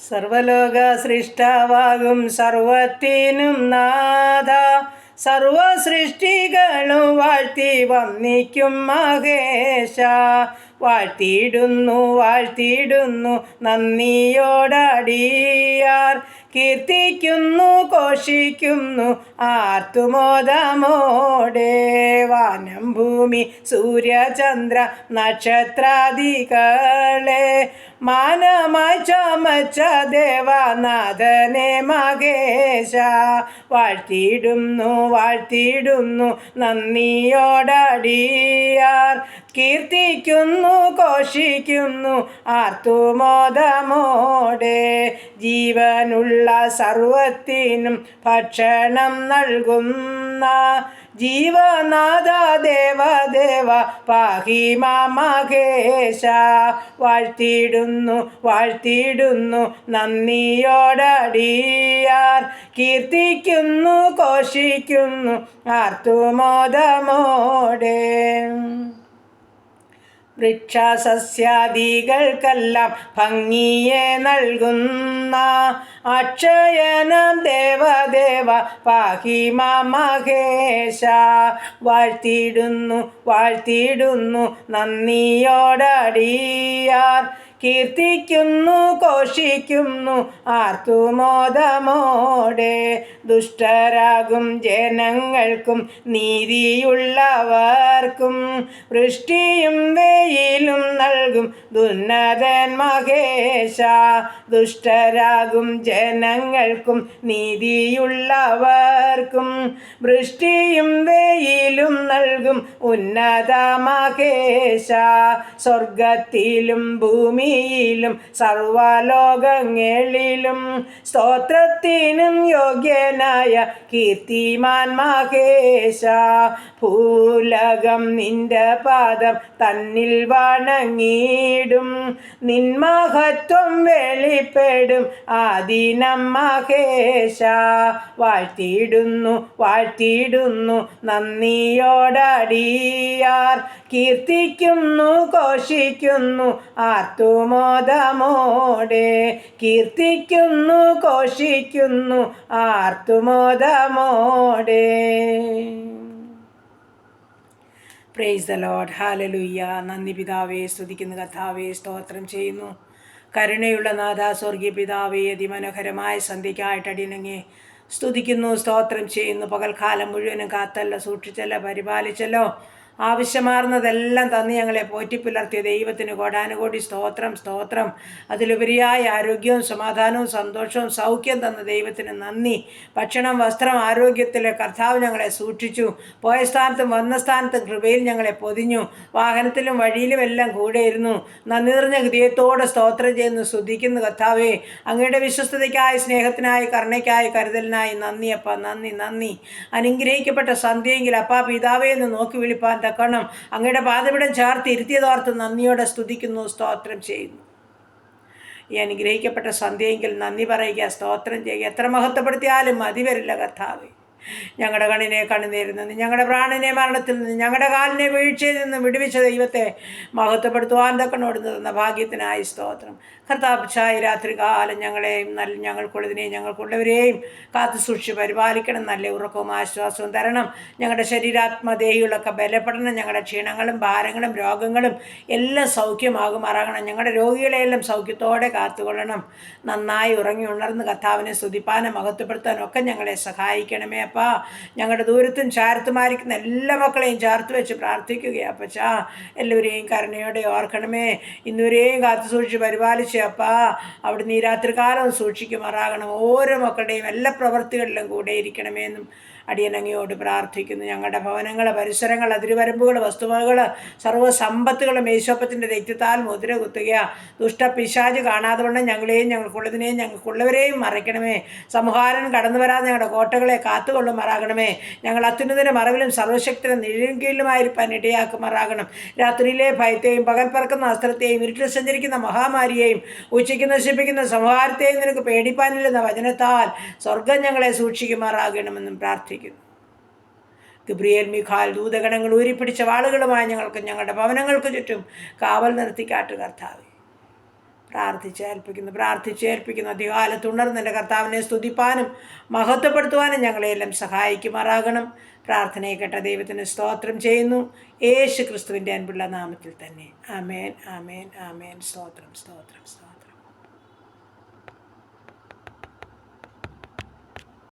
സർവലോക സൃഷ്ടാവാകും സർവത്തിനും നാഥ, സർവ സൃഷ്ടികളും വാഴ്ത്തി വന്ദിക്കും മഹേശ. വാഴ്ത്തിയിടുന്നു വാഴ്ത്തിയിടുന്നു നന്ദിയോടടിയാർ, കീർത്തിക്കുന്നു ഘോഷിക്കുന്നു ആർത്തുമോദമോടെ. വാനം ഭൂമി സൂര്യചന്ദ്ര നക്ഷത്രാദികളെ മാനമായി ചമച്ച ദേവനാഥനെ മഹേശ. വാഴ്ത്തിയിടുന്നു വാഴ്ത്തിയിടുന്നു നന്ദിയോടടിയാർ, കീർത്തിക്കുന്നു ഘോഷിക്കുന്നു ആർത്തുമോദമോടെ. ജീവനുള്ള സർവത്തിനും ഭക്ഷണം നൽകുന്ന ജീവനാഥ ദേവദേവ പാഹി മാം മഹേശ. വാഴ്ത്തിയിടുന്നു വാഴ്ത്തിയിടുന്നു നന്ദിയോടടിയാർ, കീർത്തിക്കുന്നു ഘോഷിക്കുന്നു ആർത്തുമോദമോടെ. വൃക്ഷസസ്യാദികൾക്കെല്ലാം ഭംഗിയെ നൽകുന്ന അക്ഷയനം ദേവദേവ പാഹി മാം മഹേശ. വാഴ്ത്തിയിടുന്നു വാഴ്ത്തിയിടുന്നു നന്ദിയോടടിയാർ, കീർത്തിക്കുന്നു ഘോഷിക്കുന്നു ആർത്തുമോദമോടെ. ദുഷ്ടരാകും ജനങ്ങൾക്കും നീതിയുള്ളവർക്കും വൃഷ്ടിയും വെയിലും നൽകും ദുന്നതൻ മഹേശ. ദുഷ്ടരാകും ജനങ്ങൾക്കും നീതിയുള്ളവർക്കും വൃഷ്ടിയും വെയിലും നൽകും ഉന്നത മഹേശ. സ്വർഗത്തിലും ഭൂമിയിലും സർവലോകങ്ങളിലും സ്തോത്രത്തിനും യോഗ്യനായ കീർത്തിമാൻ മഹേശ. ഭൂലകം നിന്റെ പാദം തന്നിൽ വണങ്ങിടും, നിൻ മഹത്വം വെളിപ്പെടും ആദിനം മഹേശ. വാഴ്ത്തിയിടുന്നു വാഴ്ത്തിയിടുന്നു നന്ദിയോടടിയാർ, കീർത്തിക്കുന്നു ഘോഷിക്കുന്നു ആർത്തുമോദമോടെ. കീർത്തിക്കുന്നു ഘോഷിക്കുന്നു ആർത്തുമോദമോടെ. Praise the Lord. ഹല്ലേലൂയ. നന്ദി പിതാവേ, സ്തുതിക്കുന്നു കർത്താവേ, സ്തോത്രം ചെയ്യുന്നു. കരുണയുള്ള നാഥ സ്വർഗീയ പിതാവേ, അതിമനോഹരമായ സന്ധ്യയ്ക്കായിട്ട് അടിയനങ്ങെ സ്തുതിക്കുന്നു, സ്തോത്രം ചെയ്യുന്നു. പകൽക്കാലം മുഴുവനും കാത്തല്ല, സൂക്ഷിച്ചല്ല, പരിപാലിച്ചല്ലോ. ആവശ്യമാർന്നതെല്ലാം തന്ന് ഞങ്ങളെ പോറ്റിപ്പുലർത്തിയ ദൈവത്തിന് കോടാനുകോടി സ്തോത്രം സ്തോത്രം. അതിലുപരിയായ ആരോഗ്യവും സമാധാനവും സന്തോഷവും സൗഖ്യം തന്ന ദൈവത്തിന് നന്ദി. ഭക്ഷണം, വസ്ത്രം, ആരോഗ്യത്തിലെ കർത്താവ് ഞങ്ങളെ സൂക്ഷിച്ചു. പോയ സ്ഥാനത്തും വന്ന സ്ഥാനത്തും കൃപയിൽ ഞങ്ങളെ പൊതിഞ്ഞു. വാഹനത്തിലും വഴിയിലും എല്ലാം കൂടെയിരുന്നു. നന്ദി നിറഞ്ഞ ഹൃദയത്തോടെ സ്തോത്രം ചെയ്യുന്നു, സ്തുതിക്കുന്നു കർത്താവേ. അങ്ങയുടെ വിശ്വസ്തതയ്ക്കായി, സ്നേഹത്തിനായി, കരുണയ്ക്കായി, കരുതലിനായി നന്ദി അപ്പ, നന്ദി നന്ദി. അനുഗ്രഹിക്കപ്പെട്ട സന്ധ്യയെങ്കിൽ അപ്പാ പിതാവേ എന്ന് നോക്കി വിളിപ്പാൻ തക്കണം അങ്ങയുടെ പാദപിടം ചേർത്ത് ഇരുത്തിയതോർത്ത് നന്ദിയോടെ സ്തുതിക്കുന്നു, സ്തോത്രം ചെയ്യുന്നു. ഈ അനുഗ്രഹിക്കപ്പെട്ട സന്ധ്യയെങ്കിൽ നന്ദി പറയുക, സ്തോത്രം ചെയ്യുക. എത്ര മഹത്വപ്പെടുത്തിയാലും മതി വരില്ല കർത്താവേ. ഞങ്ങളുടെ കണ്ണിനെ കണ്ണുനീരിൽ നിന്ന്, ഞങ്ങളുടെ പ്രാണനെ മരണത്തിൽ നിന്ന്, ഞങ്ങളുടെ കാലിനെ വീഴ്ചയിൽ നിന്ന് വിടുവിച്ച ദൈവത്തെ മഹത്വപ്പെടുത്തുവാൻ തക്കനോട് തന്ന ഭാഗ്യത്തിനായി സ്തോത്രം. കർത്താവ് രാത്രികാലം ഞങ്ങളെയും ഞങ്ങൾക്കുള്ളതിനെയും ഞങ്ങൾക്കുള്ളവരെയും കാത്തു സൂക്ഷിച്ച് പരിപാലിക്കണം. നല്ല ഉറക്കവും ആശ്വാസവും തരണം. ഞങ്ങളുടെ ശരീരാത്മദേഹികളൊക്കെ ബലപ്പെടണം. ഞങ്ങളുടെ ക്ഷീണങ്ങളും ഭാരങ്ങളും രോഗങ്ങളും എല്ലാം സൗഖ്യമാകുമാറാകണം. ഞങ്ങളുടെ രോഗികളെയെല്ലാം സൗഖ്യത്തോടെ കാത്തുകൊള്ളണം. നന്നായി ഉറങ്ങി ഉണർന്ന് കർത്താവിനെ സ്തുതിപ്പാനും മഹത്വപ്പെടുത്താനും ഒക്കെ ഞങ്ങളെ സഹായിക്കണമേ അപ്പാ. ഞങ്ങളുടെ ദൂരത്തും ചാരത്തുമായിരിക്കുന്ന എല്ലാ മക്കളെയും ചേർത്ത് വെച്ച് പ്രാർത്ഥിക്കുകയാണ് അപ്പച്ചാ. എല്ലാവരെയും കരുണയോടെ ഓർക്കണമേ. ഇന്നുവരെയും കാത്തു സൂക്ഷിച്ച് പരിപാലിച്ച് അപ്പാ അവിടുന്ന് ഈ രാത്രികാലവും സൂക്ഷിക്കുമാറാകണം. ഓരോ മക്കളുടെയും എല്ലാ പ്രവൃത്തികളിലും കൂടെ ഇരിക്കണമേ എന്നും അടിയനങ്ങയോട് പ്രാർത്ഥിക്കുന്നു. ഞങ്ങളുടെ ഭവനങ്ങൾ, പരിസരങ്ങൾ, അതിരുവരമ്പുകൾ, വസ്തുവകകൾ, സർവ്വസമ്പത്തുകളും യേശോപ്പത്തിൻ്റെ രക്തത്താൽ മുദ്ര കുത്തുക. ദുഷ്ടപിശാച് കാണാതെ വണ്ണം ഞങ്ങളെയും ഞങ്ങൾക്കുള്ളതിനെയും ഞങ്ങൾക്കുള്ളവരെയും മറയ്ക്കണമേ. സംഹാരം കടന്നു വരാതെ ഞങ്ങളുടെ കോട്ടകളെ കാത്തുകൊള്ളുമാറാകണമേ. ഞങ്ങൾ അത്യുന്നതിൻ്റെ മറവിലും സർവശക്തിയുടെ നിഴലിൻ കീഴിലുമായിരിക്കാൻ ഇടയാക്കുമാറാകണം. രാത്രിയിലെ ഭയത്തെയും പകൽ പറക്കുന്ന അസ്ത്രത്തെയും ഇരുട്ടിൽ സഞ്ചരിക്കുന്ന മഹാമാരിയെയും ഉച്ചയ്ക്ക് നശിപ്പിക്കുന്ന സംഹാരത്തെയും നിനക്ക് പേടിപ്പാനില്ലെന്ന വചനത്താൽ സ്വർഗം ഞങ്ങളെ സൂക്ഷിക്കുമാറാകണമെന്നും പ്രാർത്ഥിക്കുന്നു. ഗബ്രിയേൽ, മിഖാൽ ദൂതഗണങ്ങൾ ഊരിപ്പിടിച്ച വാളുകളുമായി ഞങ്ങൾക്ക് ഞങ്ങളുടെ ഭവനങ്ങൾക്ക് ചുറ്റും കാവൽ നിർത്തിക്കാട്ട് കർത്താവേ. പ്രാർത്ഥിച്ചേൽപ്പിക്കുന്നു. അധികാലത്തുണർന്ന് എൻ്റെ കർത്താവിനെ സ്തുതിപ്പാനും മഹത്വപ്പെടുത്തുവാനും ഞങ്ങളെല്ലാം സഹായിക്കുമാറാകണം. പ്രാർത്ഥനയെ കേട്ട ദൈവത്തിന് സ്തോത്രം ചെയ്യുന്നു, യേശു ക്രിസ്തുവിൻ്റെ അൻപുള്ള നാമത്തിൽ തന്നെ. ആമേൻ, ആമേൻ, ആമേൻ. സ്തോത്രം, സ്തോത്രം, സ്തോത്രം.